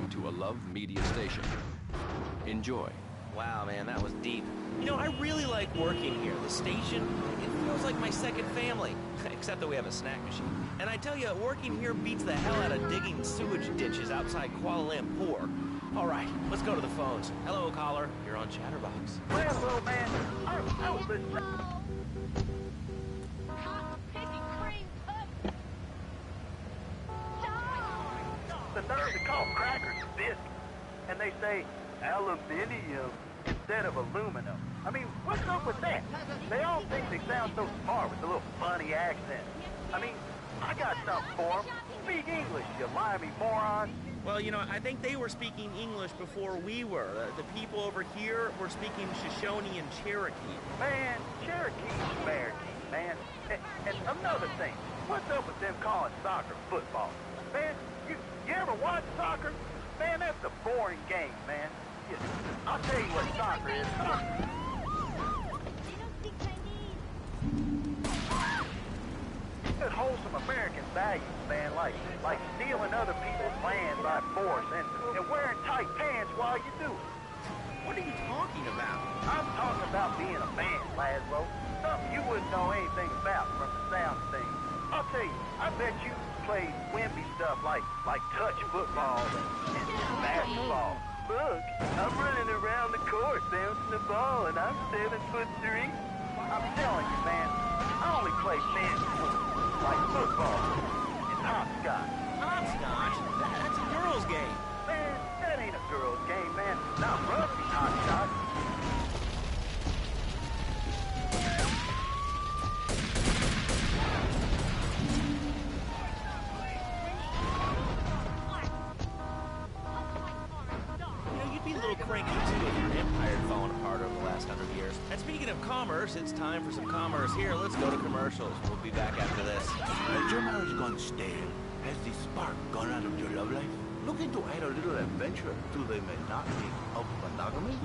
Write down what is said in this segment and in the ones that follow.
listening to a Love Media station. Enjoy. Wow, man, that was deep. You know, I really like working here. The station, it feels like my second family. Except that we have a snack machine. And I tell you, working here beats the hell out of digging sewage ditches outside Kuala Lumpur. All right, let's go to the phones. Hello, caller. You're on Chatterbox. Well, little man, I was listening. The nerve to call crackers biscuits, and they say aluminium instead of aluminum. I mean, what's up with that? They all think they sound so smart with a little funny accent. I mean, I got something for them. Speak English, you limey moron. Well, you know, I think they were speaking English before we were. The people over here were speaking Shoshone and Cherokee. Man, Cherokee's American, man. And another thing, what's up with them calling soccer football? Man, you ever watch soccer? Man, that's a boring game, man. I'll tell you what soccer is. Good wholesome American values, man, like stealing other people's land by force and wearing tight pants while you do it. What are you talking about? I'm talking about being a man, Laszlo. Something you wouldn't know anything about from the sound of things. I'll tell you, I bet you played wimpy stuff like touch football and basketball. Look, I'm running around the court bouncing the ball and I'm 7'3". I'm telling you, man, I only play men's sports like football and hopscotch. Hopscotch? That's a girl's game. Man, that ain't a girl's game, man. Not rusty hopscotch. Cranky too if your empire had fallen apart over the last 100 years. And speaking of commerce, it's time for some commerce here. Let's go to commercials. We'll be back after this. Has your marriage gone stale? Has the spark gone out of your love life? Looking to add a little adventure to the monotony of monogamy?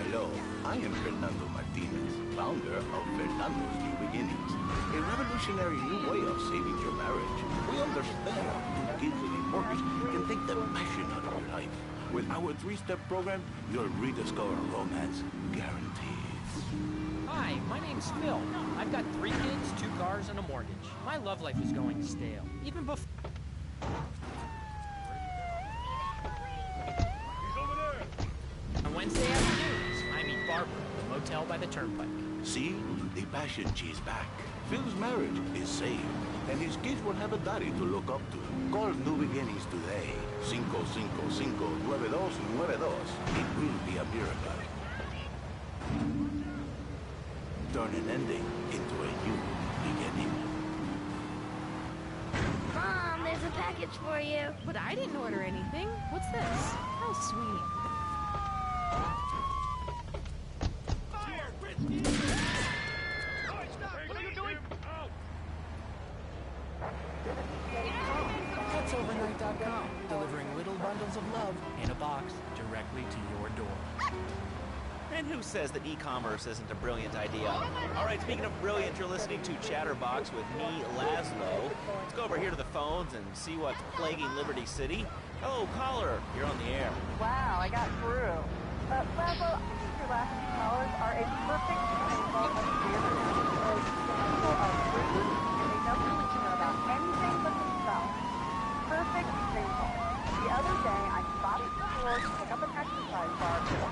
Hello, I am Fernando Martinez, founder of Fernando's New Beginnings, a revolutionary new way of saving your marriage. We understand how kids and a mortgage can take the passion out of your life. With our 3-step program, you'll rediscover romance guaranteed. Hi, my name's Phil. I've got 3 kids, 2 cars, and a mortgage. My love life is going stale. Even before... On Wednesday afternoons, I meet Barbara at the motel by the turnpike. See? The passion she's back. Phil's marriage is saved, and his kids will have a daddy to look up to. Call New Beginnings today. 555-9292. It will be a miracle. Turn an ending into a new beginning. Mom, there's a package for you. But I didn't order anything. What's this? How sweet. Fire! Risky! What are you doing? PetsOvernight.com, delivering little bundles of love in a box directly to your door. And who says that e-commerce isn't a brilliant idea? All right, speaking of brilliant, you're listening to Chatterbox with me, Laszlo. Let's go over here to the phones and see what's plaguing Liberty City. Hello, caller. You're on the air. Wow, I got through. Laszlo, I think your last 2 callers are a perfect example of fear of people are rude and they don't really care about anything but themselves. Perfect example. The other day, I stopped at the store to pick up an exercise bar for the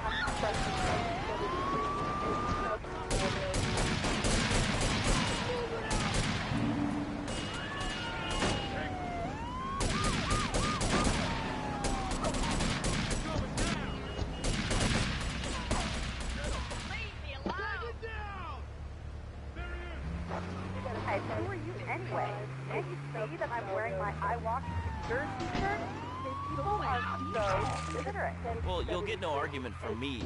Hey, who are you anyway? Can't you see that I'm wearing my I Walk Secure t-shirt? People are so considerate. Well, you'll get no argument from me.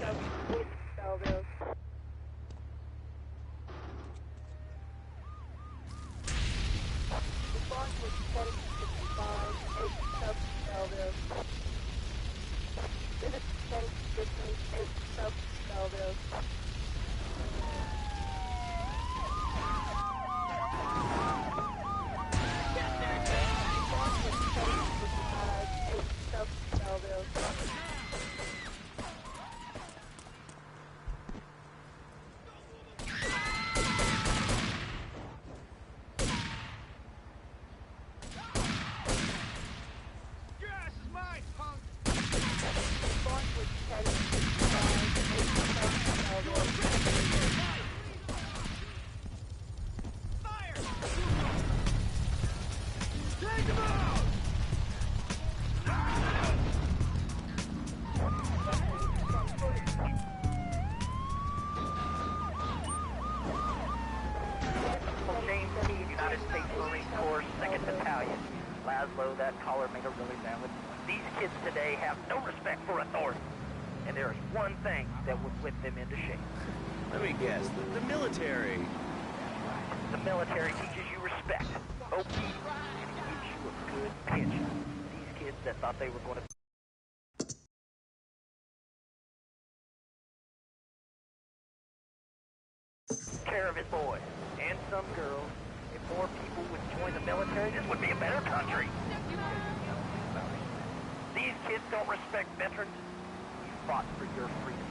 that caller made a really valid point. These kids today have no respect for authority. And there is one thing that would whip them into shape. Let me guess. The military. The military teaches you respect. Oh, and it gives you a good pension. These kids that thought they were going to care of his boys and some girls. If more people would join the military, this would be a better country. These kids don't respect veterans. You fought for your freedom.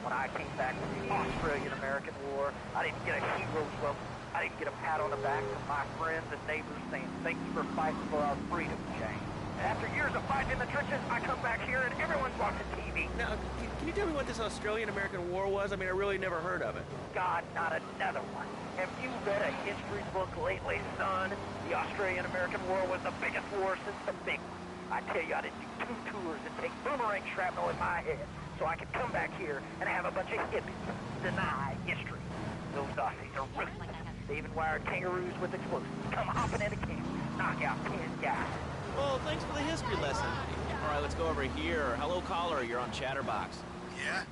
When I came back from the Australian-American War, I didn't get a hero's welcome. I didn't get a pat on the back from my friends and neighbors saying, "Thank you for fighting for our freedom, James." And after years of fighting in the trenches, I come back here and everyone's watching TV. Now, can you tell me what this Australian-American War was? I mean, I really never heard of it. God, not another one. Have you read a history book lately, son? The Australian-American War was the biggest war since the big one. I tell you, I didn't do 2 tours and take boomerang shrapnel in my head so I could come back here and have a bunch of hippies deny history. Those Aussies are ruthless. They even wired kangaroos with explosives. Come hopping into camp, knock out 10 guys. Well, thanks for the history lesson. All right, let's go over here. Hello, caller. You're on Chatterbox. Yeah?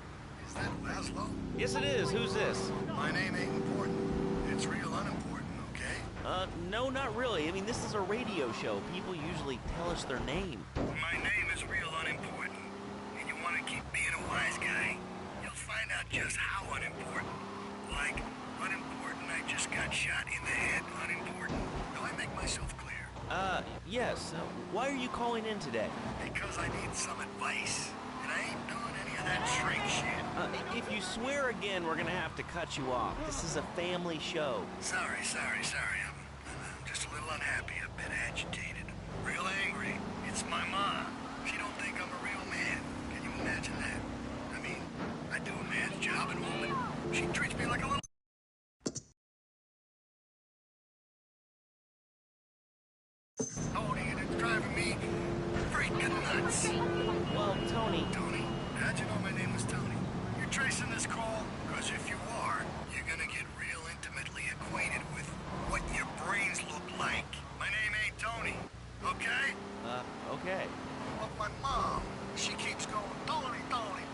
Is that Laszlo? Yes, it is. Who's this? My name ain't important. It's real unimportant, okay? No, not really. I mean, this is a radio show. People usually tell us their name. My name is real unimportant. And you want to keep being a wise guy? You'll find out just how unimportant. Like, unimportant, I just got shot in the head. Unimportant. Do I make myself clear? Yes. Why are you calling in today? Because I need some advice. And I ain't doing any of that shrink shit. If you swear again, we're gonna have to cut you off. This is a family show. Sorry. I'm just a little unhappy, a bit agitated. Real angry. It's my mom. She don't think I'm a real man. Can you imagine that? I mean, I do a man's job at home, and she treats me like a little... Tony, and it's driving me freaking nuts. Well, Tony... Tony? How'd you know my name was Tony? You're tracing this call? Because if you are, you're gonna get real intimately acquainted with what your brains look like. My name ain't Tony, okay? Okay. But my mom, she keeps going, Tony,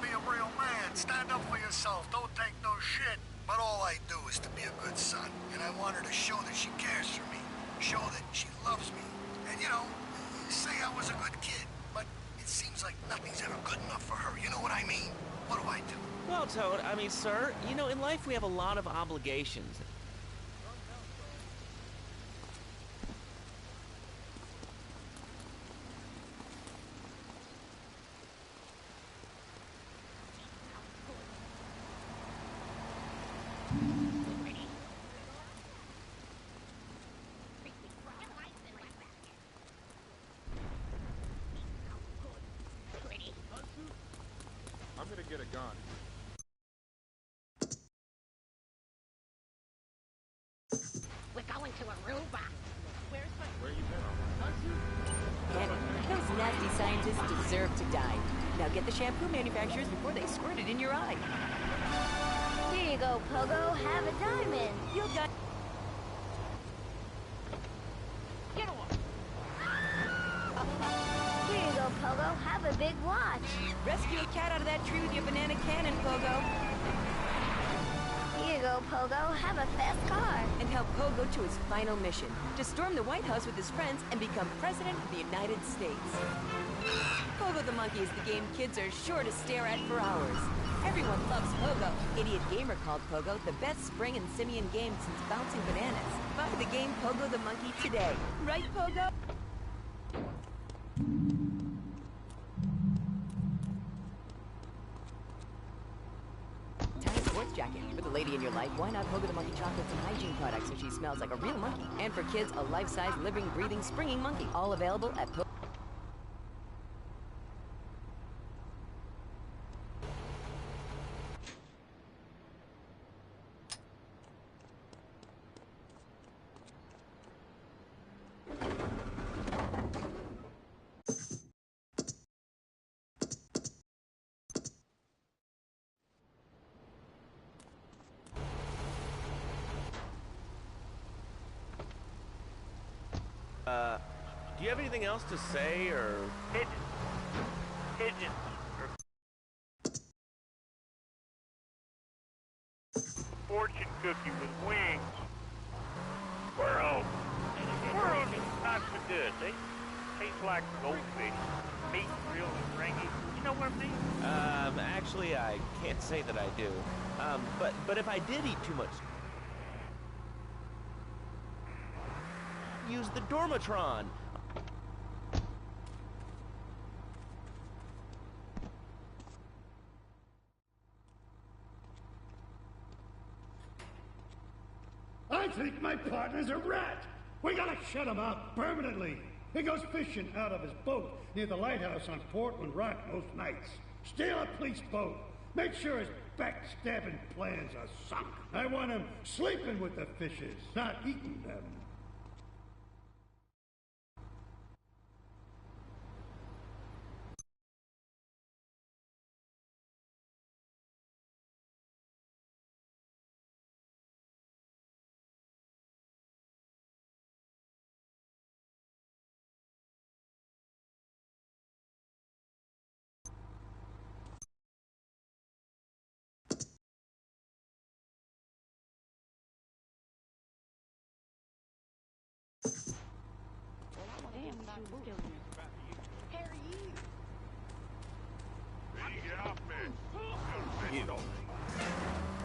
be a real man. Stand up for yourself. Don't take no shit. But all I do is to be a good son. And I want her to show that she cares for me. Show that she loves me. And, you know, say I was a good kid. But it seems like nothing's ever good enough for her. You know what I mean? What do I do? Well, Toad, I mean, sir, you know, in life we have a lot of obligations. I'm gonna get a gun. We're going to Aruba. Where you been? Get it. Those nasty scientists deserve to die. Now get the shampoo manufacturers before they squirt it in your eye. Here you go, Pogo. Have a diamond. You'll die. Get on. Here you go, Pogo. Have a big watch. Rescue a cat out of that tree with your banana cannon, Pogo. Here you go, Pogo. Have a fast car. And help Pogo to his final mission, to storm the White House with his friends and become President of the United States. Pogo the Monkey is the game kids are sure to stare at for hours. Everyone loves Pogo. Idiot Gamer called Pogo the best spring and simian game since bouncing bananas. Buy the game Pogo the Monkey today. Right, Pogo? Tiny sports jacket. For the lady in your life, why not Pogo the Monkey chocolates and hygiene products so she smells like a real monkey? And for kids, a life-size, living, breathing, springing monkey. All available at Pogo. Do you have anything else to say, or... Pigeons. Fortune cookie with wings. Squirrels. Squirrels not so good. They taste like goldfish. Meat real stringy. You know what I mean? Actually, I can't say that I do. But if I did eat too much... Use the Dormatron. I think my partner's a rat. We gotta shut him up permanently. He goes fishing out of his boat near the lighthouse on Portland Rock most nights. Steal a police boat. Make sure his backstabbing plans are sunk. I want him sleeping with the fishes, not eating them.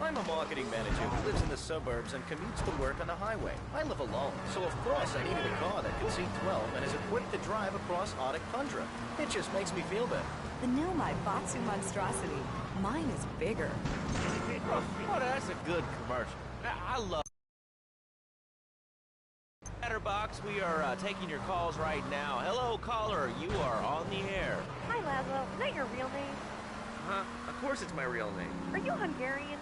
I'm a marketing manager who lives in the suburbs and commutes to work on the highway. I live alone, so of course I needed a car that could seat 12 and is equipped to drive across Arctic tundra. It just makes me feel better. The new My Boxer monstrosity. Mine is bigger. Oh, that's a good commercial. I love Chatterbox. We are taking your calls right now. Hello, caller. You are on the air. Hi, Laszlo. Is that your real name? Huh? Of course it's my real name. Are you Hungarian?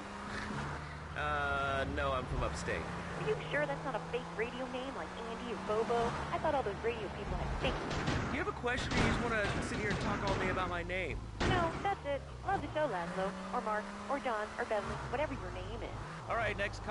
No, I'm from upstate. Are you sure that's not a fake radio name like Andy or Bobo? I thought all those radio people had fake names. Do you have a question or you just want to sit here and talk all day about my name? No, that's it. Love the show, Laszlo. Or Mark. Or John. Or Beverly. Whatever your name is. All right, next...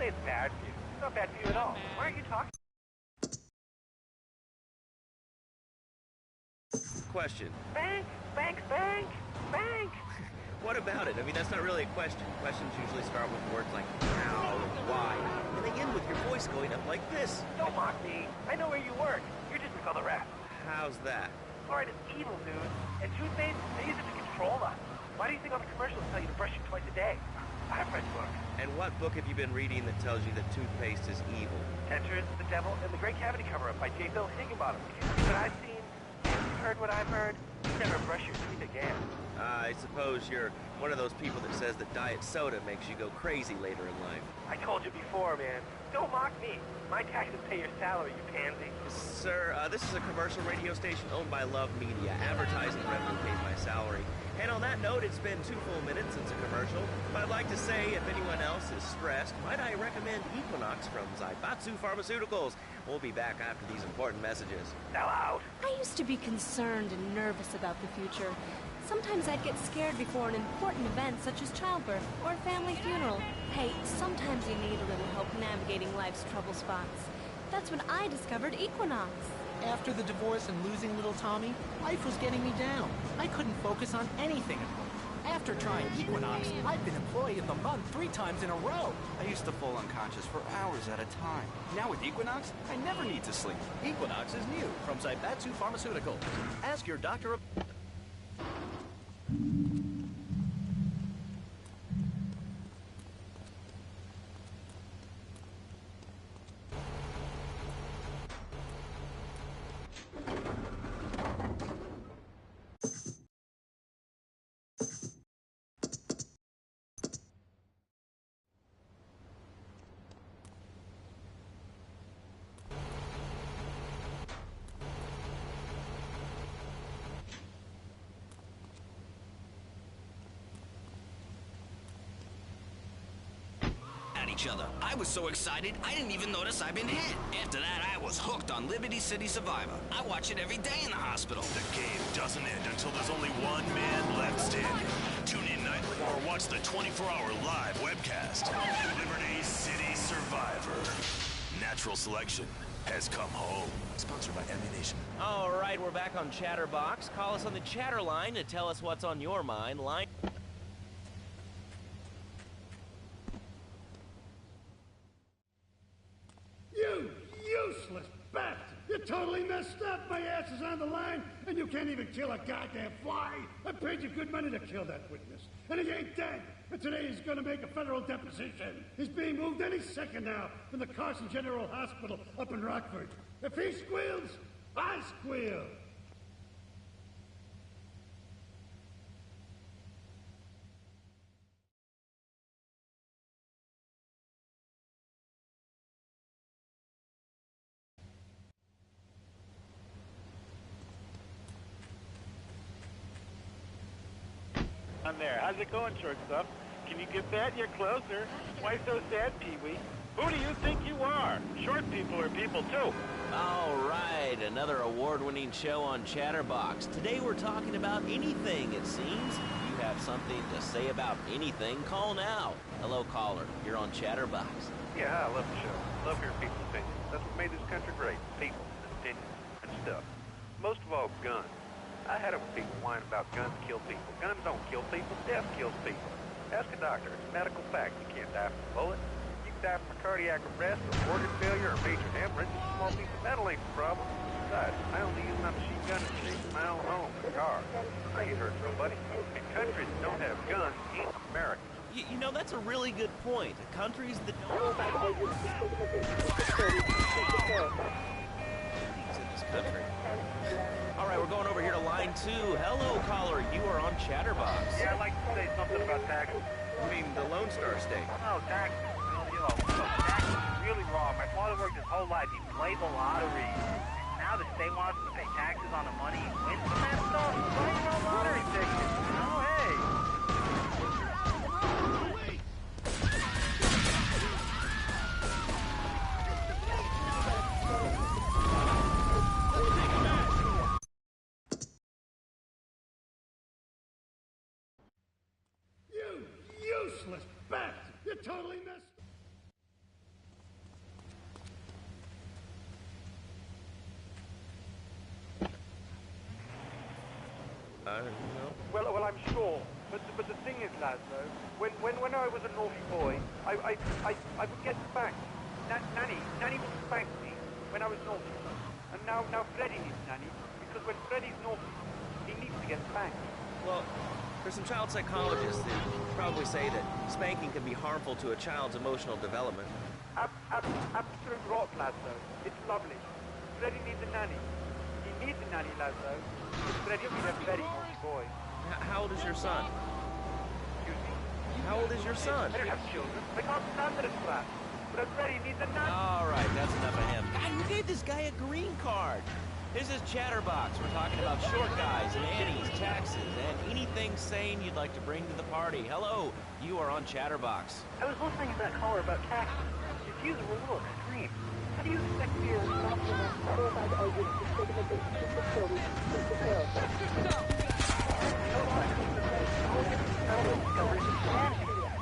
say it's bad for you. It's not bad for you at all. Why aren't you talking? Question. Bank, bank, bank, bank. What about it? I mean, that's not really a question. Questions usually start with words like how and why, and they end with your voice going up like this. Don't mock me. I know where you work. You're just another rat. How's that? Fluoride is evil, dude. And toothpaste, they use it to control us. Why do you think all the commercials tell you to brush it twice a day? I've read books. And what book have you been reading that tells you that toothpaste is evil? Tetris, The Devil, and the Great Cavity Cover-Up by J. Phil Higginbottom. What I've seen, you've heard what I've heard, you never brush your teeth again. I suppose you're one of those people that says that diet soda makes you go crazy later in life. I told you before, man. Don't mock me. My taxes pay your salary, you pansy. Sir, this is a commercial radio station owned by Love Media. Advertising revenue pays my salary. And on that note, it's been 2 full minutes since a commercial. But I'd like to say, if anyone else is stressed, might I recommend Equinox from Zaibatsu Pharmaceuticals. We'll be back after these important messages. Now out. I used to be concerned and nervous about the future. Sometimes I'd get scared before an important event such as childbirth or a family funeral. Hey, sometimes you need a little help navigating life's trouble spots. That's when I discovered Equinox. After the divorce and losing little Tommy, life was getting me down. I couldn't focus on anything at home. After trying Equinox, I've been Employee of the Month 3 times in a row. I used to fall unconscious for hours at a time. Now with Equinox, I never need to sleep. Equinox is new from Zaibatsu Pharmaceuticals. Ask your doctor. Each other. I was so excited, I didn't even notice I'd been hit. After that, I was hooked on Liberty City Survivor. I watch it every day in the hospital. The game doesn't end until there's only one man left standing. Tune in nightly or watch the 24-hour live webcast. Liberty City Survivor. Natural selection has come home. Sponsored by Ammunition. All right, we're back on Chatterbox. Call us on the chatter line to tell us what's on your mind. Line... You useless bastard! You totally messed up! My ass is on the line, and you can't even kill a goddamn fly! I paid you good money to kill that witness, and he ain't dead! And today he's gonna make a federal deposition! He's being moved any second now from the Carson General Hospital up in Rockford. If he squeals, I squeal! On there. How's it going, shortstop? Can you get that? You're closer. Why so sad, Pee-wee? Who do you think you are? Short people are people, too. All right, another award-winning show on Chatterbox. Today we're talking about anything, it seems. If you have something to say about anything, call now. Hello, caller. You're on Chatterbox. Yeah, I love the show. Love hearing people's opinions. That's what made this country great. People, and opinions, and stuff. Most of all, guns. I had it when people whine about guns kill people. Guns don't kill people. Death kills people. Ask a doctor. It's a medical fact. You can't die from a bullet. You can die from a cardiac arrest, or organ failure, or major hemorrhage. A small piece of metal ain't the problem. Besides, I only use my machine gun in the street in my own home in a car. I ain't hurt nobody. And countries that don't have guns ain't America. You know, that's a really good point. Countries that don't... in this country. All right, we're going over here to line 2. Hello, caller. You are on Chatterbox. Yeah, I'd like to say something about taxes. I mean, the Lone Star State. Oh, taxes. Taxes is really wrong. My father worked his whole life. He played the lottery. Now the state wants him to pay taxes on the money he wins from that stuff. Why no lottery tickets? Oh, hey. You useless bastard! You totally messed up! Well, I'm sure. But the thing is, Laszlo, when I was a naughty boy, I would get spanked. Nanny would spank me when I was naughty. And now Freddy needs Nanny, because when Freddy's naughty, he needs to get spanked. Well, there's some child psychologists that probably say that spanking can be harmful to a child's emotional development. Absolute rot, Laszlo. It's lovely. Freddy needs a nanny. He needs a nanny, Laszlo. Freddy's been a very naughty boy. How old is your son? Excuse me? How old is your son? I don't have children. I can't stand this crap. But Freddy needs a nanny. All right, that's enough of him. God, who gave this guy a green card? This is Chatterbox. We're talking about short guys, nannies, taxes, and anything sane you'd like to bring to the party. Hello, you are on Chatterbox. I was listening to that caller about taxes. His views were a little extreme. How do you expect me to stop them on 4 arguments to take them to the facility to take care of them?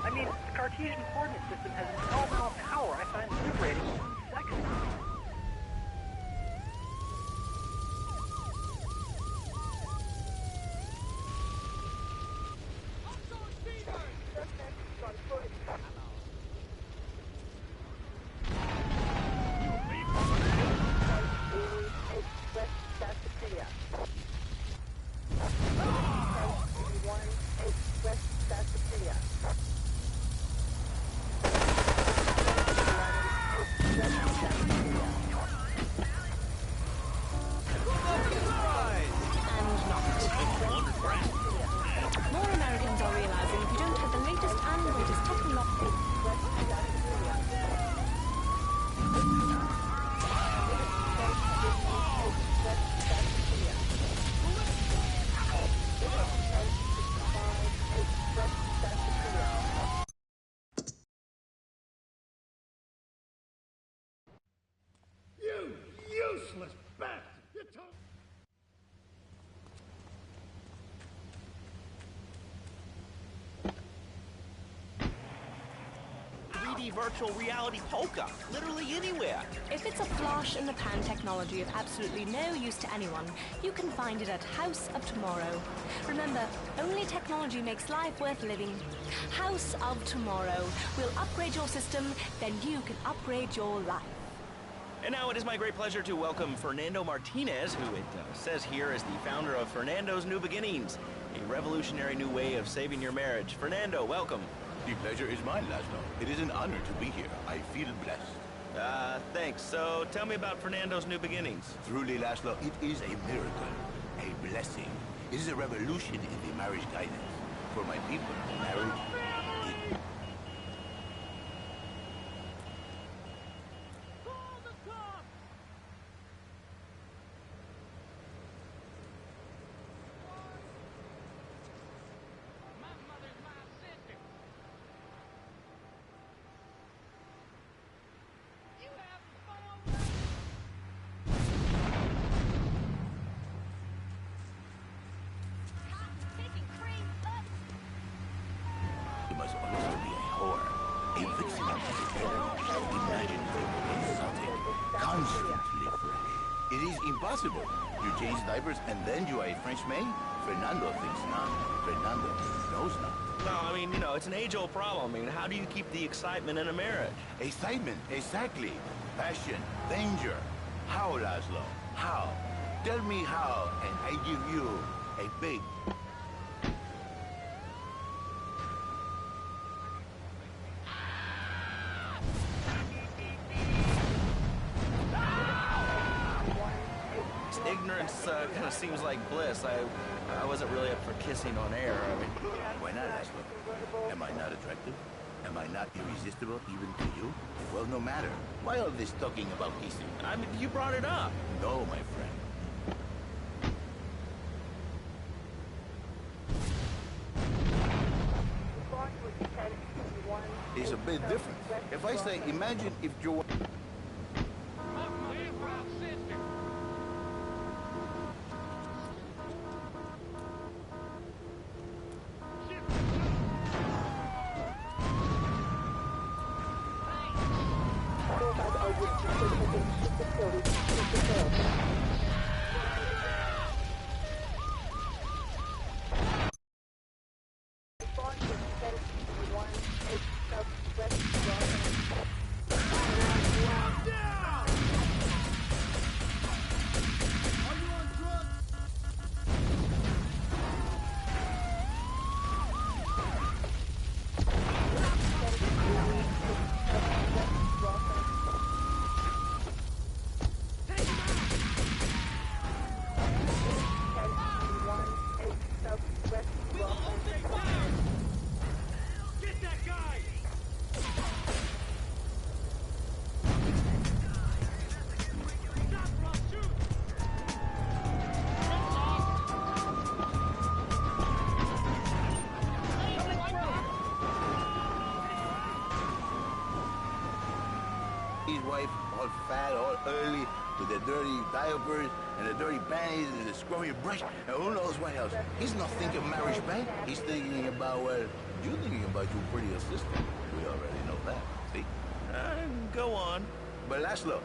I mean, the Cartesian coordinate system has an elemental power I find liberating and sexy. Useless bastard! You told... 3D virtual reality polka, literally anywhere. If it's a flash in the pan technology of absolutely no use to anyone, you can find it at House of Tomorrow. Remember, only technology makes life worth living. House of Tomorrow. We'll upgrade your system, then you can upgrade your life. And now it is my great pleasure to welcome Fernando Martinez, who it says here is the founder of Fernando's New Beginnings, a revolutionary new way of saving your marriage. Fernando, welcome. The pleasure is mine, Laszlo. It is an honor to be here. I feel blessed. Thanks. So tell me about Fernando's New Beginnings. Truly, Laszlo, it is a miracle, a blessing. It is a revolution in the marriage guidance. For my people, marriage, it... It must also be a horror, a vixen of the imaginative, exotic, constantly fresh. It is impossible. You change diapers and then you are a French maid? Fernando thinks not. Fernando knows not. No, I mean, you know, it's an age-old problem. I mean, how do you keep the excitement in a marriage? Excitement, exactly. Passion, danger. How, Laszlo? How? Tell me how, and I give you a big... Ignorance kind of seems like bliss. I wasn't really up for kissing on air. I mean, why not, Laszlo? Am I not attractive? Am I not irresistible even to you? Well, no matter. Why all this talking about kissing? I mean, you brought it up. No, my friend. It's a bit different. If I say, imagine if your... his wife all fat, all early, with the dirty diapers and the dirty panties and the scrubby brush, and who knows what else. He's not thinking marriage back. He's thinking about, well, you're thinking about your pretty assistant. We already know that, see? Go on. But Laszlo,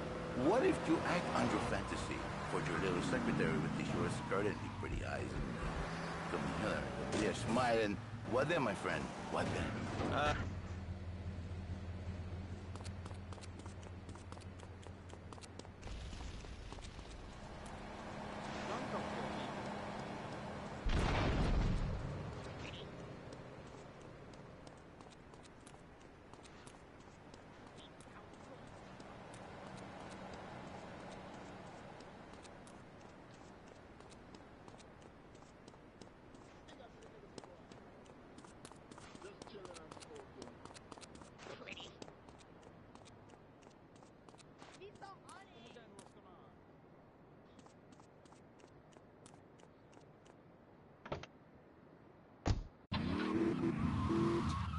what if you act on your fantasy for your little secretary with the short skirt and the pretty eyes and come here, they're smiling. What then, my friend? What then?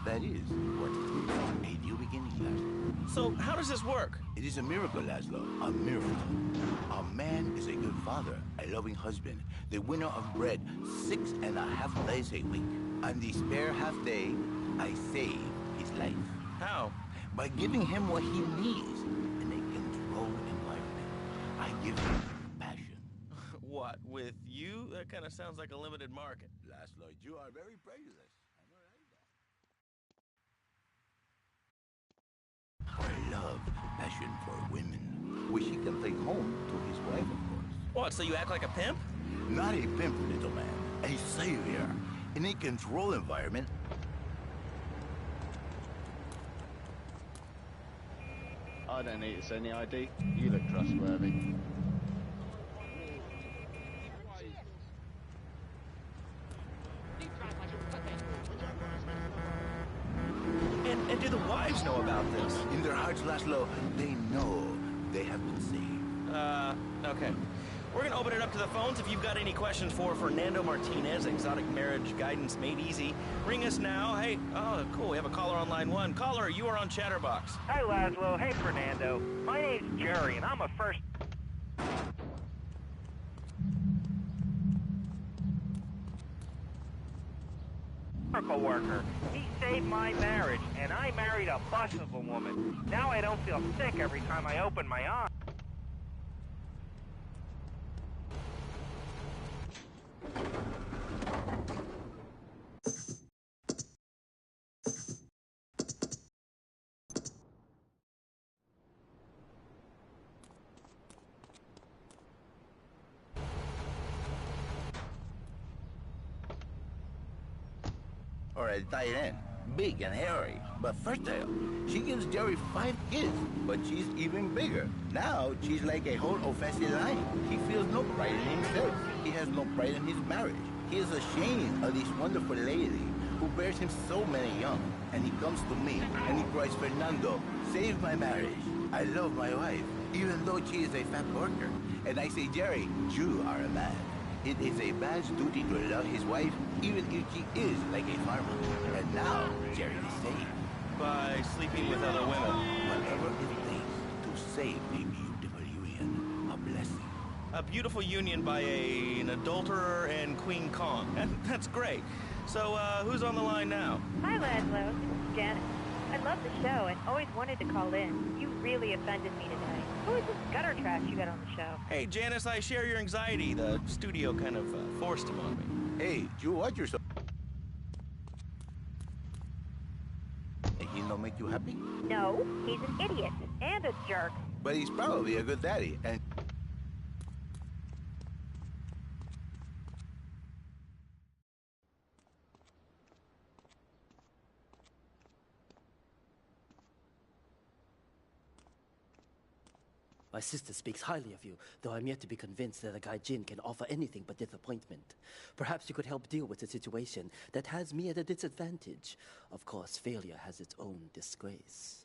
That is what it is. A new beginning, Laszlo. So, how does this work? It is a miracle, Laszlo. A miracle. A man is a good father, a loving husband, the winner of bread 6.5 days a week. On the spare half day, I save his life. How? By giving him what he needs in a controlled environment. I give him passion. What, with you? That kind of sounds like a limited market. Laszlo, you are very prejudiced. I love passion for women, which he can take home to his wife, of course. What, so you act like a pimp? Not a pimp, little man. A savior. In a controlled environment. I don't need to send the ID. You look trustworthy. And do the wives know about this? In their hearts, Laszlo, they know they have been saved. Okay. We're gonna open it up to the phones. If you've got any questions for Fernando Martinez, Exotic Marriage Guidance Made Easy, ring us now. Hey, oh, cool, we have a caller on line 1. Caller, you are on Chatterbox. Hi, Laszlo. Hey, Fernando. My name's Jerry, and I'm a first... miracle worker. He saved my marriage, and I married a bus of a woman. Now I don't feel sick every time I open my eyes. Or a Diane, big and hairy, but fertile. She gives Jerry 5 kids, but she's even bigger. Now, she's like a whole offensive line. He feels no pride in himself. He has no pride in his marriage. He is ashamed of this wonderful lady who bears him so many young. And he comes to me, and he cries, Fernando, save my marriage. I love my wife, even though she is a fat worker. And I say, Jerry, you are a man. It is a man's duty to love his wife, even if she is like a farmer. And now, Jerry is saved. By sleeping with other women. Whatever it takes to save a beautiful union. A blessing. A beautiful union by an adulterer and Queen Kong. That's great. So, who's on the line now? Hi, Laszlo. This is Janet. I love the show and always wanted to call in. You really offended me today. Who is this gutter trash you got on the show? Hey, Janice, I share your anxiety. The studio kind of forced him on me. Hey, you watch yourself. He don't make you happy? No, he's an idiot and a jerk. But he's probably a good daddy, and... My sister speaks highly of you, though I'm yet to be convinced that a guy Jin can offer anything but disappointment. Perhaps you could help deal with a situation that has me at a disadvantage. Of course, failure has its own disgrace.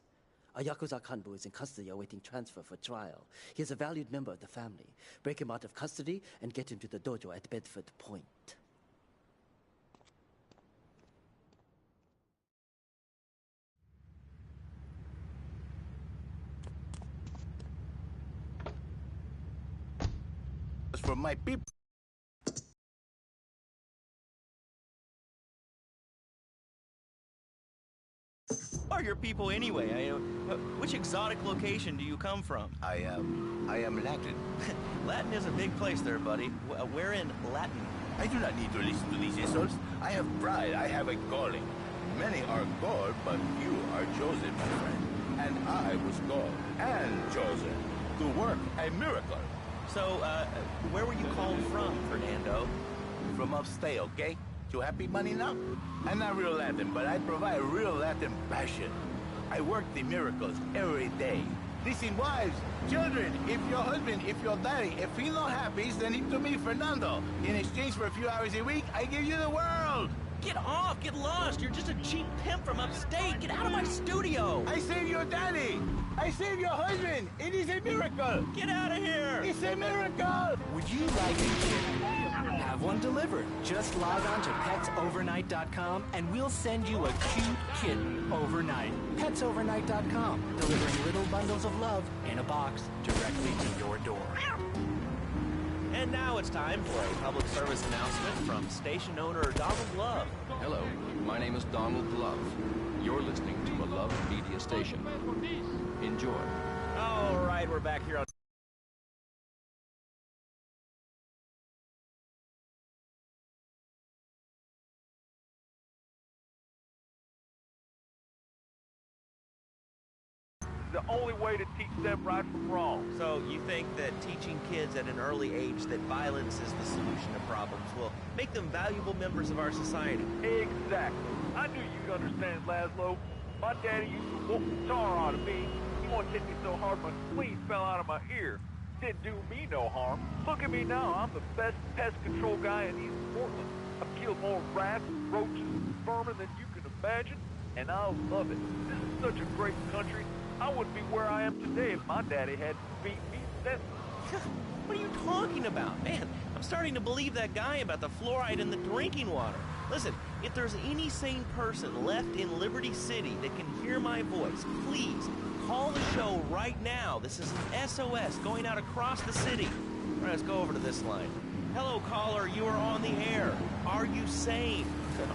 A Yakuza Kanbu is in custody awaiting transfer for trial. He is a valued member of the family. Break him out of custody and get him to the dojo at Bedford Point. for my people. Who are your people anyway? Which exotic location do you come from? I am Latin. Latin is a big place there, buddy. Where in Latin? I do not need to listen to these insults. I have pride. I have a calling. Many are called, but few are chosen, my friend. And I was called and chosen to work a miracle. So, where were you called from, Fernando? From upstate, okay? You happy money now? I'm not real Latin, but I provide real Latin passion. I work the miracles every day. Listen, wives, children, if your husband, if your daddy, if he's not happy, send him to me, Fernando. In exchange for a few hours a week, I give you the world. Get off! Get lost! You're just a cheap pimp from upstate! Get out of my studio! I saved your daddy! I saved your husband! It is a miracle! Get out of here! It's a miracle! Would you like a kitten? Have one delivered. Just log on to petsovernight.com and we'll send you a cute kitten overnight. Petsovernight.com, delivering little bundles of love in a box directly to your door. And now it's time for a public service announcement from station owner Donald Love. Hello, my name is Donald Love. You're listening to a Love Media station. Enjoy. All right, we're back here on... The only way to teach them right from wrong. So you think that teaching kids at an early age that violence is the solution to problems will make them valuable members of our society? Exactly. I knew you'd understand, Laszlo. My daddy used to whoop the tar out of me. He wanted to hit me so hard my spleen fell out of my ear. Didn't do me no harm. Look at me now. I'm the best pest control guy in East Portland. I've killed more rats, roaches, and vermin than you can imagine, and I love it. This is such a great country. I wouldn't be where I am today if my daddy hadn't beat me senseless. What are you talking about? Man, I'm starting to believe that guy about the fluoride in the drinking water. Listen, if there's any sane person left in Liberty City that can hear my voice, please call the show right now. This is an SOS going out across the city. All right, let's go over to this line. Hello, caller. You are on the air. Are you sane?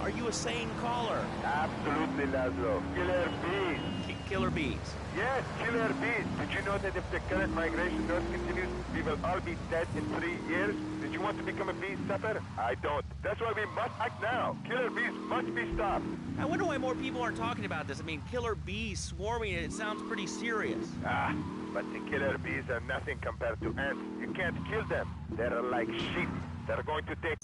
Are you a sane caller? Absolutely, Laszlo. Killer bees. Killer bees. Yes, killer bees. Did you know that if the current migration rate continues, we will all be dead in 3 years? Did you want to become a bee stopper? I don't. That's why we must act now. Killer bees must be stopped. I wonder why more people aren't talking about this. I mean, killer bees swarming, it sounds pretty serious. Ah, but the killer bees are nothing compared to ants. You can't kill them. They're like sheep. They're going to take...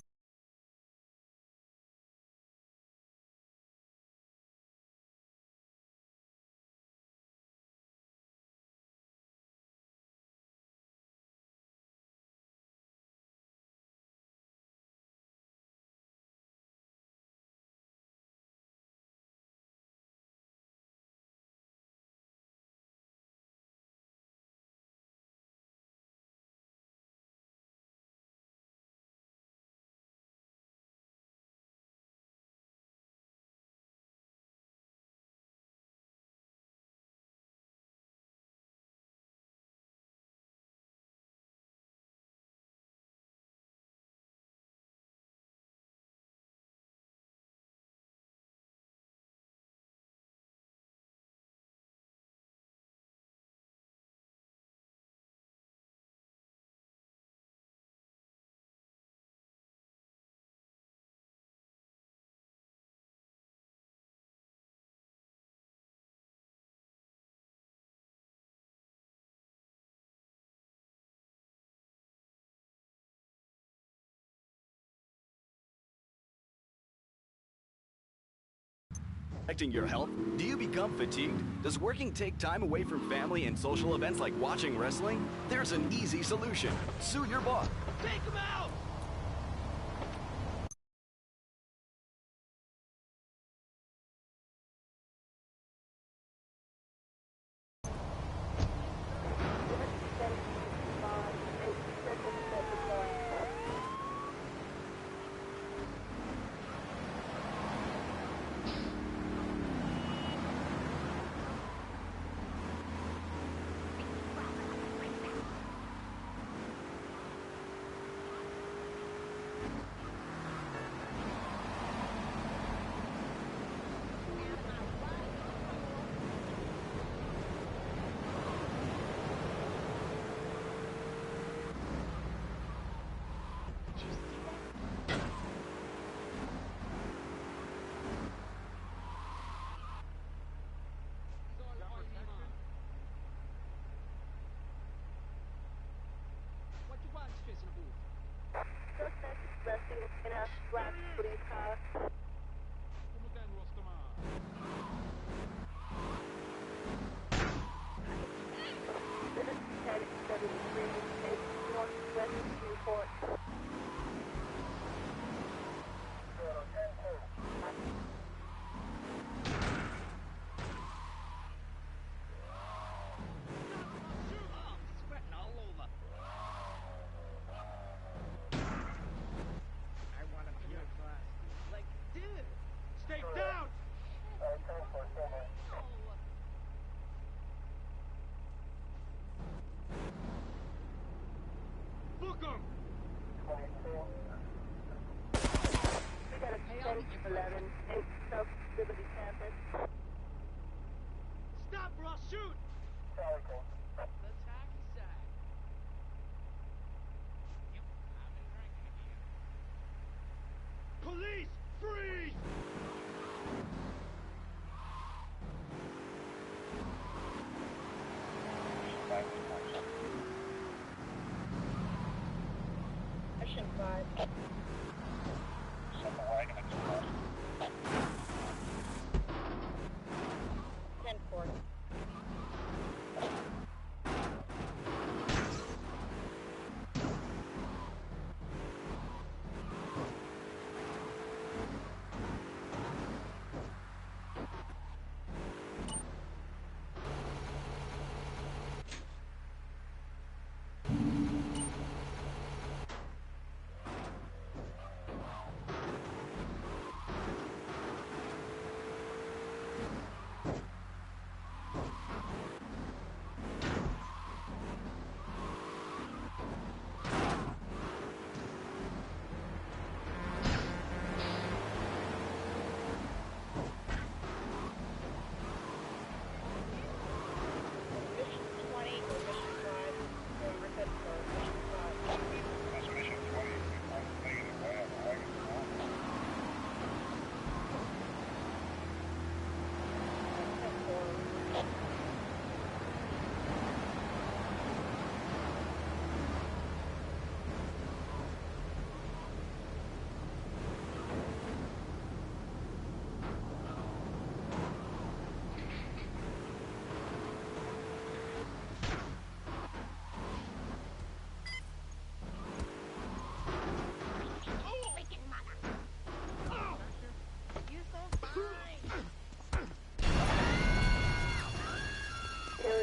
Affecting your health? Do you become fatigued? Does working take time away from family and social events like watching wrestling? There's an easy solution. Sue your boss. Take him out! black police car. This is 1073 Northwest Newport. Sweating all over. I want to be class. Like, dude. Stay down! Book 'em! We got a 1011 South Liberty campus. Stop or I'll shoot! Sorry, The tacky sack. Yep, I've been drinking again. Police! Freeze! Mission 5. Ten four.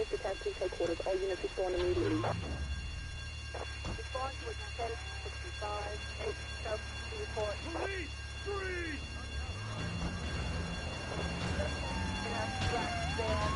Detective headquarters. All units respond immediately. Response was 1065. 8 South Newport. Police! Freeze! Black van.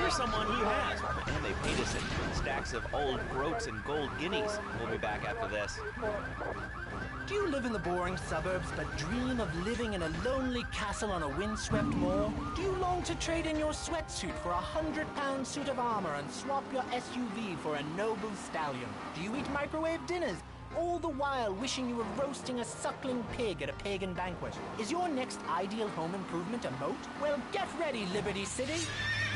here's someone who has. And they paid us in stacks of old groats and gold guineas. We'll be back after this. Do you live in the boring suburbs but dream of living in a lonely castle on a windswept moor? Do you long to trade in your sweatsuit for a 100-pound suit of armor and swap your SUV for a noble stallion? Do you eat microwave dinners, all the while wishing you were roasting a suckling pig at a pagan banquet? Is your next ideal home improvement a moat? Well, get ready, Liberty City!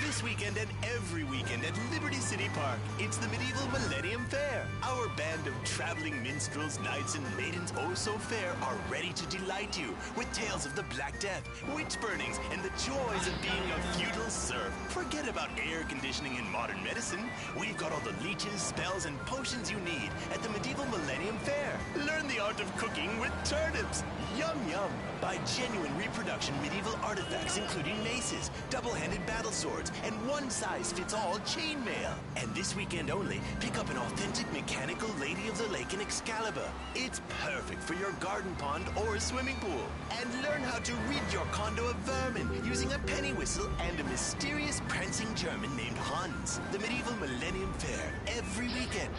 This weekend and every weekend at Liberty City Park, it's the Medieval Millennium Fair. Our band of traveling minstrels, knights, and maidens oh so fair are ready to delight you with tales of the Black Death, witch burnings, and the joys of being a feudal serf. Forget about air conditioning and modern medicine. We've got all the leeches, spells, and potions you need at the Medieval Millennium Fair. Learn the art of cooking with turnips. Yum yum. Buy genuine reproduction medieval artifacts including maces, double-handed battle swords, and one-size-fits-all chainmail. And this weekend only, pick up an authentic mechanical Lady of the Lake in Excalibur. It's perfect for your garden pond or swimming pool. And learn how to rid your condo of vermin using a penny whistle and a mysterious prancing German named Hans. The Medieval Millennium Fair, every weekend.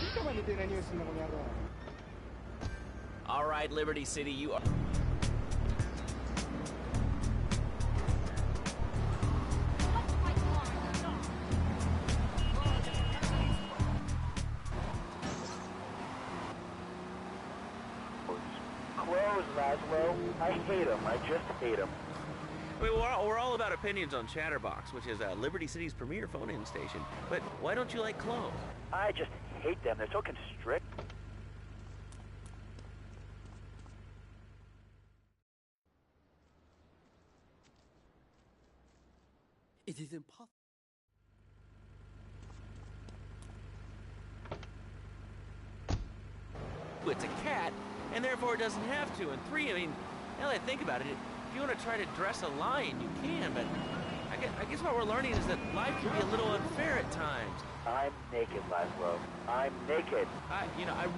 All right, Liberty City, you are... Clothes, Laszlo. I hate them. I just hate them. I mean, we're all about opinions on Chatterbox, which is Liberty City's premier phone-in station. But why don't you like clothes? I just hate them. They're so constrict. It is impossible. It's a cat, and therefore it doesn't have to. And 3, I mean, now that I think about it, if you want to try to dress a lion, you can, but I guess what we're learning is that life can be a little unfair at times. I'm naked, Laszlo. I'm naked. I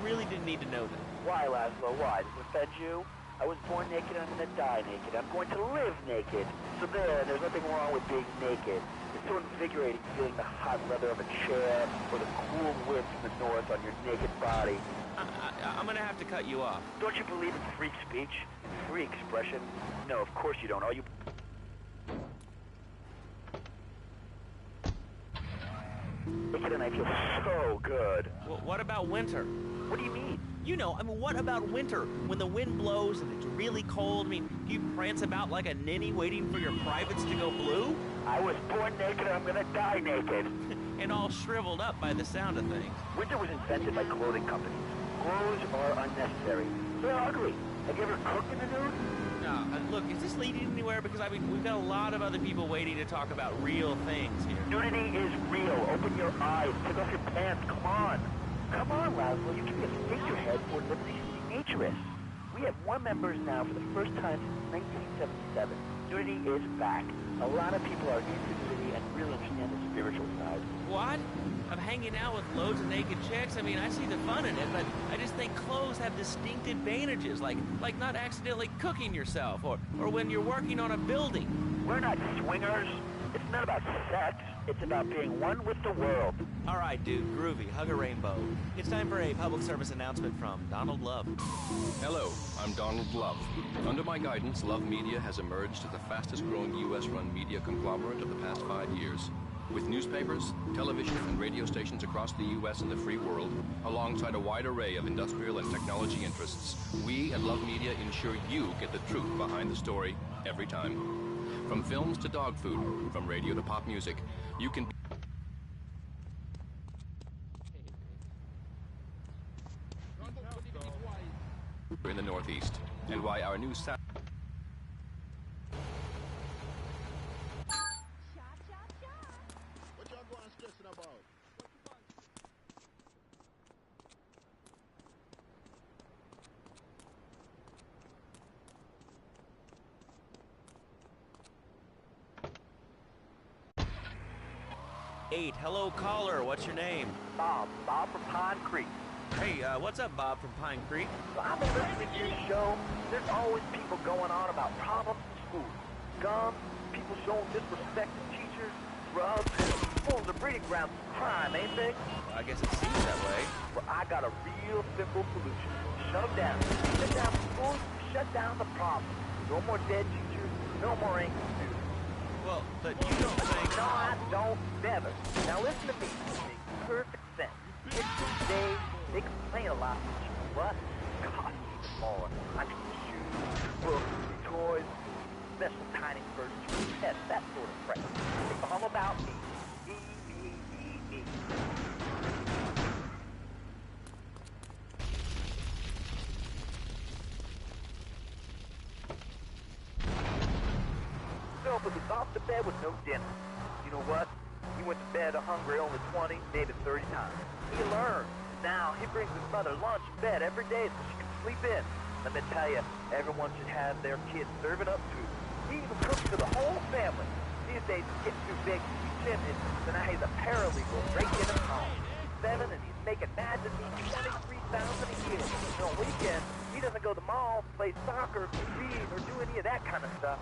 really didn't need to know that. Why, Laszlo? Why? Does it offend you? I was born naked, I'm going to die naked. I'm going to live naked. So there's nothing wrong with being naked. It's so invigorating feeling the hot leather of a chair or the cool wind from the north on your naked body. I'm going to have to cut you off. Don't you believe in free speech? Free expression? No, of course you don't. All you... Naked and I feel so good. Well, what about winter? What do you mean? You know, I mean, what about winter? When the wind blows and it's really cold, I mean, do you prance about like a ninny waiting for your privates to go blue? I was born naked and I'm gonna die naked. And all shriveled up by the sound of things. Winter was invented by clothing companies. Clothes are unnecessary. They're ugly. Have you ever cooked in the nude? No, look, is this leading anywhere? Because, I mean, we've got a lot of other people waiting to talk about real things here. Nudity is real. Open your eyes. Take off your pants. Come on. Come on, Laszlo. You can be a figurehead for Liberty City Naturists. We have more members now for the first time since 1977. Nudity is back. A lot of people are into nudity and really understand the spiritual side. What? Of hanging out with loads of naked chicks? I mean, I see the fun in it, but I just think clothes have distinct advantages, like not accidentally cooking yourself, or when you're working on a building. We're not swingers. It's not about sex. It's about being one with the world. All right, dude, groovy. Hug a rainbow. It's time for a public service announcement from Donald Love. Hello, I'm Donald Love. Under my guidance, Love Media has emerged as the fastest-growing U.S.-run media conglomerate of the past 5 years. With newspapers, television, and radio stations across the U.S. and the free world, alongside a wide array of industrial and technology interests, we at Love Media ensure you get the truth behind the story every time. From films to dog food, from radio to pop music, you can be in the Northeast, and why our new What y'all going stressing about? Eight, hello caller, what's your name? Bob from Pine Creek. Hey, what's up, Bob from Pine Creek? I've been listening to your show. There's always people going on about problems in school. Guns, people showing disrespect to teachers, drugs. Schools are breeding grounds for crime, ain't they? I guess it seems that way. Well, I got a real simple solution. Shut them down. Shut down the schools, shut down the problem. No more dead teachers, no more angry students. Well, but you don't think... No, I don't never. Now listen to me. It makes perfect sense. Kids these days, they complain a lot, but you know what? God, even more. I can get shoes, books, toys, special tiny birds, pets, that sort of crap. It's all about me. Me, me, me, me. Philip was off to bed with no dinner. You know what? He went to bed hungry only 20, maybe 30 times. He learned. Now he brings his mother lunch in bed every day so she can sleep in. Let me tell you, everyone should have their kids serving up food. He even cooks for the whole family. These days he's getting too big to be timid, so now he's a paralegal breaking him home. He's 7 and he's making imagine me $23,000 a year. And on weekends, he doesn't go to the mall, play soccer, read, or do any of that kind of stuff.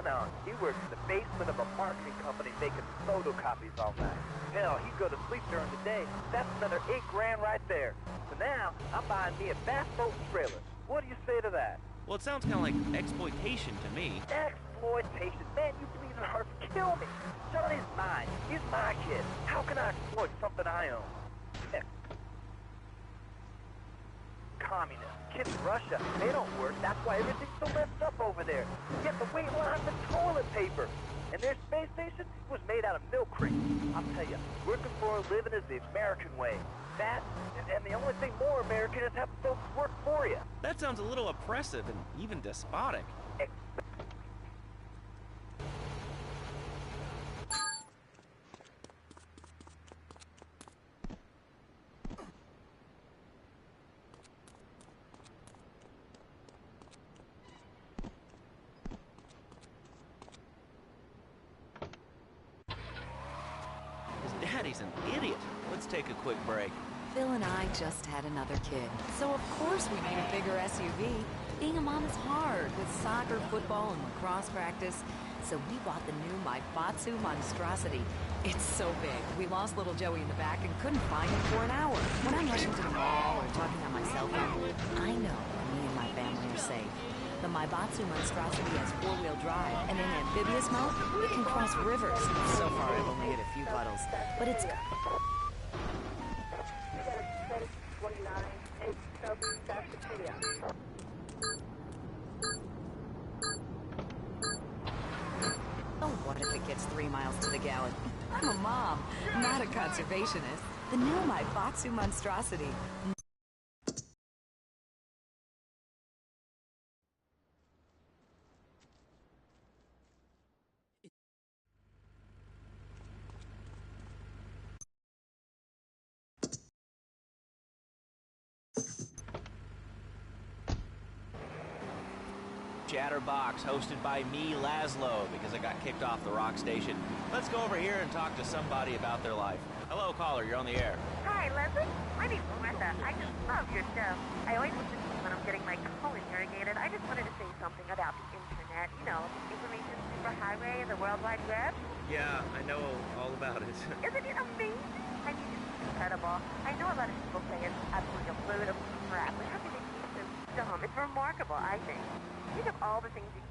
No, he works in the basement of a marketing company making photocopies all night. Hell, he'd go to sleep during the day. That's another $8,000 right there. So now, I'm buying me a bass boat and trailer. What do you say to that? Well, it sounds kind of like exploitation to me. Exploitation? Man, you bleeding heart kill me. Johnny's mine. He's my kid. How can I exploit something I own? Heck. Communists. Kids in Russia, they don't work. That's why everything's so messed up over there. Get the wait line for toilet paper. And their space station was made out of milk crates. I'll tell you, working for a living is the American way. That, and the only thing more American is having folks work for you. That sounds a little oppressive and even despotic. Daddy's an idiot. Let's take a quick break. Phil and I just had another kid, so of course we need a bigger SUV. Being a mom is hard with soccer, football, and lacrosse practice. So we bought the new Maibatsu Monstrosity. It's so big, we lost little Joey in the back and couldn't find him for an hour. When I'm rushing to the mall or talking on my cell phone, I know me and my family are safe. The Maibatsu Monstrosity has four-wheel drive, and in amphibious mode, it can cross rivers. So far, I've only hit a few puddles, but it's... Oh, what if it gets 3 miles to the gallon? I'm a mom, not a conservationist. The new Maibatsu Monstrosity. Chatterbox, hosted by me, Laszlo, because I got kicked off the rock station. Let's go over here and talk to somebody about their life. Hello, caller, you're on the air. Hi, Leslie. My name's Martha. I just love your show. I always listen to you when I'm getting my colon irrigated. I just wanted to say something about the internet. You know, the information superhighway and the World Wide Web. Yeah, I know all about it. Isn't it amazing? I mean, it's incredible. I know a lot of people say it's absolutely a load of crap, but how can they be so dumb? It's remarkable, I think. Think of all the things you...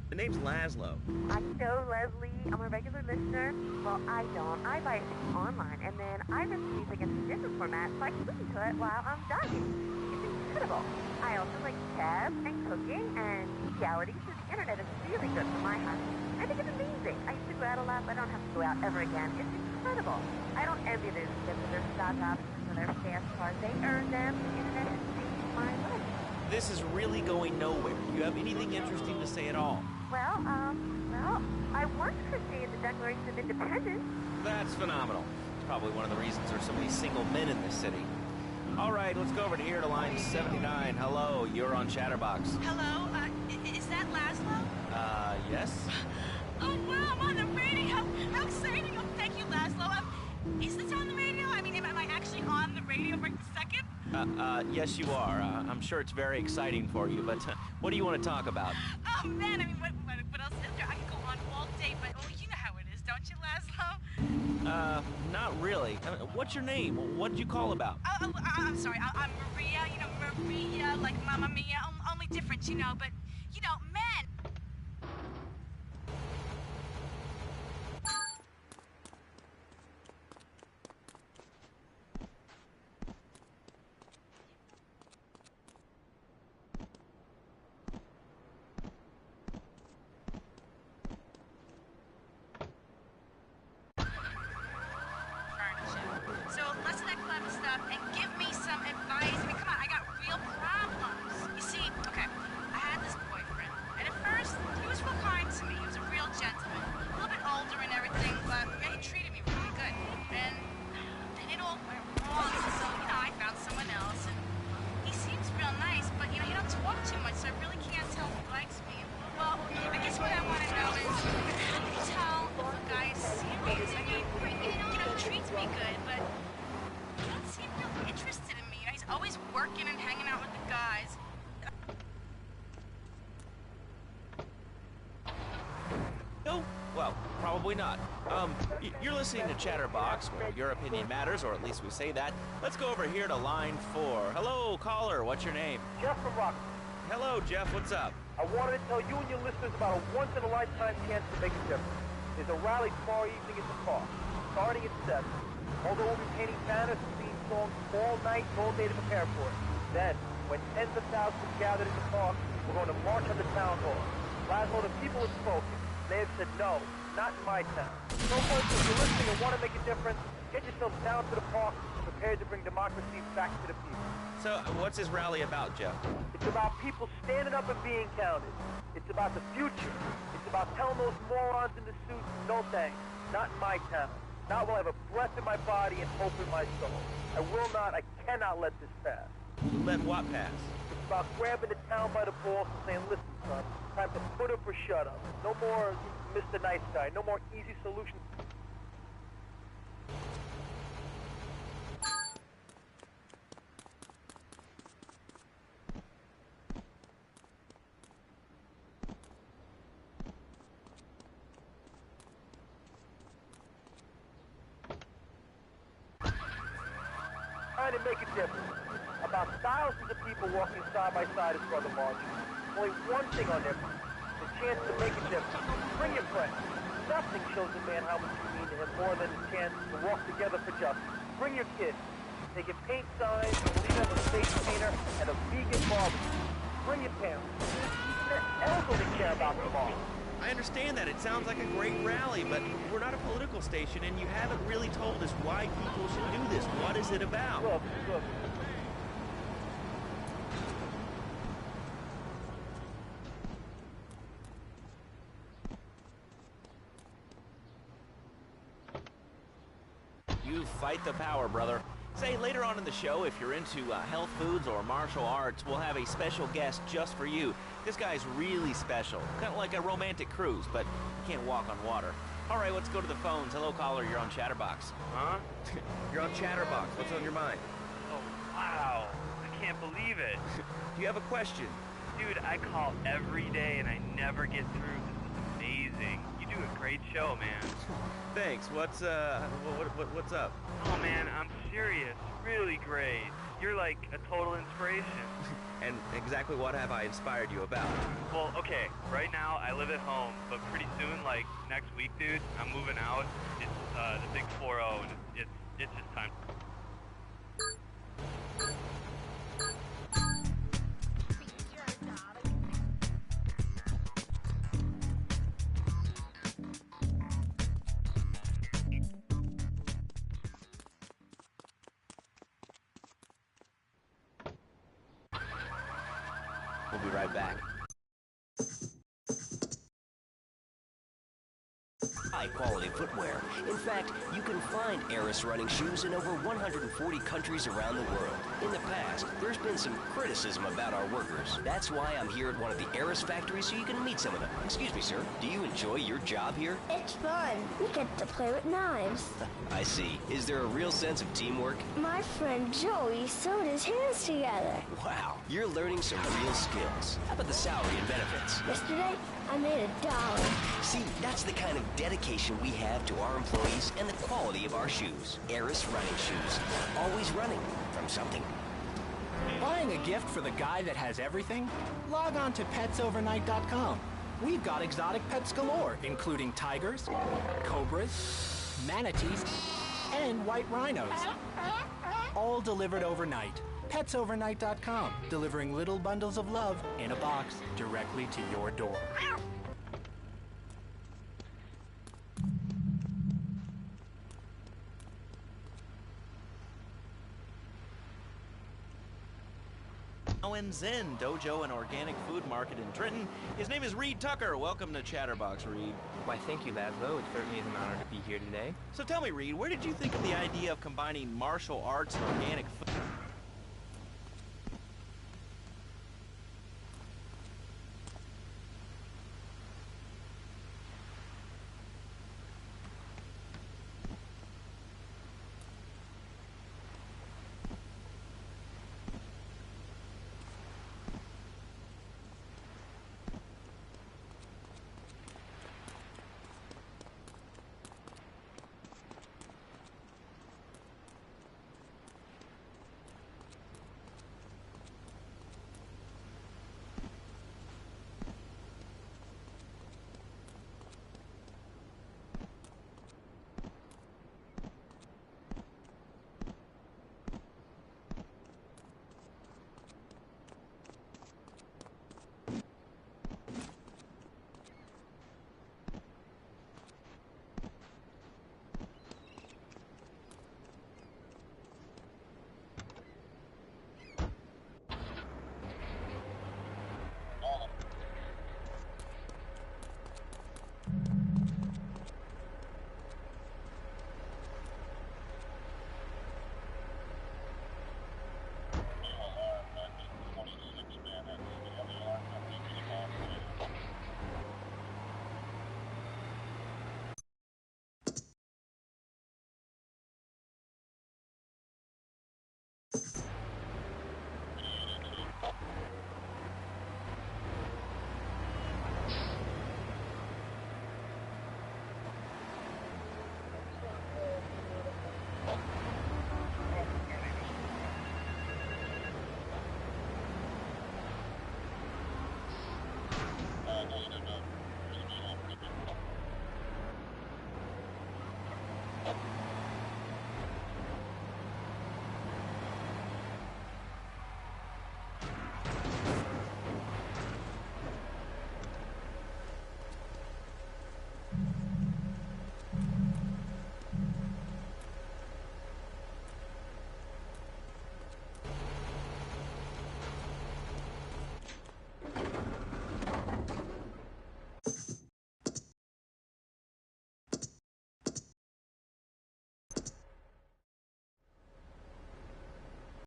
The name's Laszlo. I know, Leslie. I'm a regular listener. Well, I don't. I buy it online, and then I rip the music in a different format so I can listen to it while I'm driving. It's incredible. I also like tabs and cooking and reality, so the internet is really good for my hobby. I think it's amazing. I used to go out a lot, but I don't have to go out ever again. It's incredible. I don't envy those kids with their stock options or their fast cars. They earn them. The internet has changed my life. This is really going nowhere. Do you have anything interesting to say at all? Well, I once created the Declaration of Independence. That's phenomenal. It's probably one of the reasons there's so many single men in this city. All right, let's go over to here to line 79. Hello, you're on Chatterbox. Hello, is that Laszlo? Yes? Oh, wow, I'm on the radio. How exciting. Oh, thank you, Laszlo. Is this on the radio? I mean, am I actually on the radio right this second? Yes, you are. I'm sure it's very exciting for you, but what do you want to talk about? Oh, man, I mean, what else? Not really. What's your name? What did you call about? I'm sorry. I'm Maria. You know, Maria, like Mamma Mia. Only different, you know. But, you know, men. So listen to that clever stuff and give me some advice. I mean, come on, I got real problems. You see, okay, I had this boyfriend, and at first, he was real kind to me. He was a real gentleman. A little bit older and everything, but yeah, he treated me really good. And then it all went wrong, so, you know, I found someone else, and he seems real nice, but, you know, he don't talk too much, so I really can't tell if he likes me. Well, I guess what I want to know is, how do you tell if a guy is serious? I mean, you know, he treats me good, but he don't seem real interested in me. You know, he's always working and hanging out with the guys. No? Well, probably not. You're listening to Chatterbox, where your opinion matters, or at least we say that. Let's go over here to line 4. Hello, caller. What's your name? Jeff from Rock. Hello, Jeff. What's up? I wanted to tell you and your listeners about a once-in-a-lifetime chance to make a difference. There's a rally tomorrow evening at the park, starting at 7. Although we'll be painting banners and singing songs all night and all day to prepare for it. Then, when tens of thousands gathered in the park, we're going to march on the town hall. Laszlo, the people have spoken. They have said no, not in my town. So folks, if you're listening and want to make a difference, get yourself down to the park, prepared to bring democracy back to the people. So, what's this rally about, Jeff? It's about people standing up and being counted. It's about the future. It's about telling those morons in the suits, no thanks, not in my town. Not while I have a breath in my body and hope in my soul. I cannot let this pass. Let what pass? It's about grabbing the town by the balls and saying, listen, son, time to put up or shut up. No more Mr. Nice Guy. No more easy solutions. Trying to make a difference. About thousands of people walking side by side as brother marches. Only one thing on their mind, the chance to make a difference. Bring your friends. Nothing shows a man how much you mean to him more than the chance to walk together for justice. Bring your kids. They can paint signs, leave them a face painter, and a vegan barbecue. Bring your parents. Even the elderly care about tomorrow. I understand that. It sounds like a great rally, but we're not a political station, and you haven't really told us why people should do this. What is it about? Look. You fight the power, brother. Say, later on in the show, if you're into health foods or martial arts, we'll have a special guest just for you. This guy's really special. Kind of like a romantic cruise, but you can't walk on water. All right, let's go to the phones. Hello, caller. You're on Chatterbox. Huh? You're on Chatterbox. What's on your mind? Oh, wow. I can't believe it. Do you have a question? Dude, I call every day and I never get through. This is amazing. You do a great show, man. Thanks. What's up? Oh, man, I'm serious. Really great. You're like a total inspiration. And exactly what have I inspired you about? Well, okay, right now I live at home, but pretty soon, like next week, dude, I'm moving out. It's the big 4-0, and it's just time. We'll be right back. High-quality footwear. In fact, you can find Eris running shoes in over 140 countries around the world. In the past, there's been some criticism about our workers. That's why I'm here at one of the Eris factories so you can meet some of them. Excuse me, sir. Do you enjoy your job here? It's fun. We get to play with knives. I see. Is there a real sense of teamwork? My friend Joey sewed his hands together. Wow, you're learning some real skills. How about the salary and benefits? Yesterday, I made $1. See, that's the kind of dedication we have to our employees and the quality of our shoes. Eris running shoes. Always running from something. Buying a gift for the guy that has everything? Log on to petsovernight.com. We've got exotic pets galore, including tigers, cobras, manatees, and white rhinos. All delivered overnight. petsovernight.com, delivering little bundles of love in a box directly to your door. Zen Dojo and Organic Food Market in Trenton. His name is Reed Tucker. Welcome to Chatterbox, Reed. Why, thank you, Laszlo. It certainly is an honor to be here today. So tell me, Reed, where did you think of the idea of combining martial arts and organic food?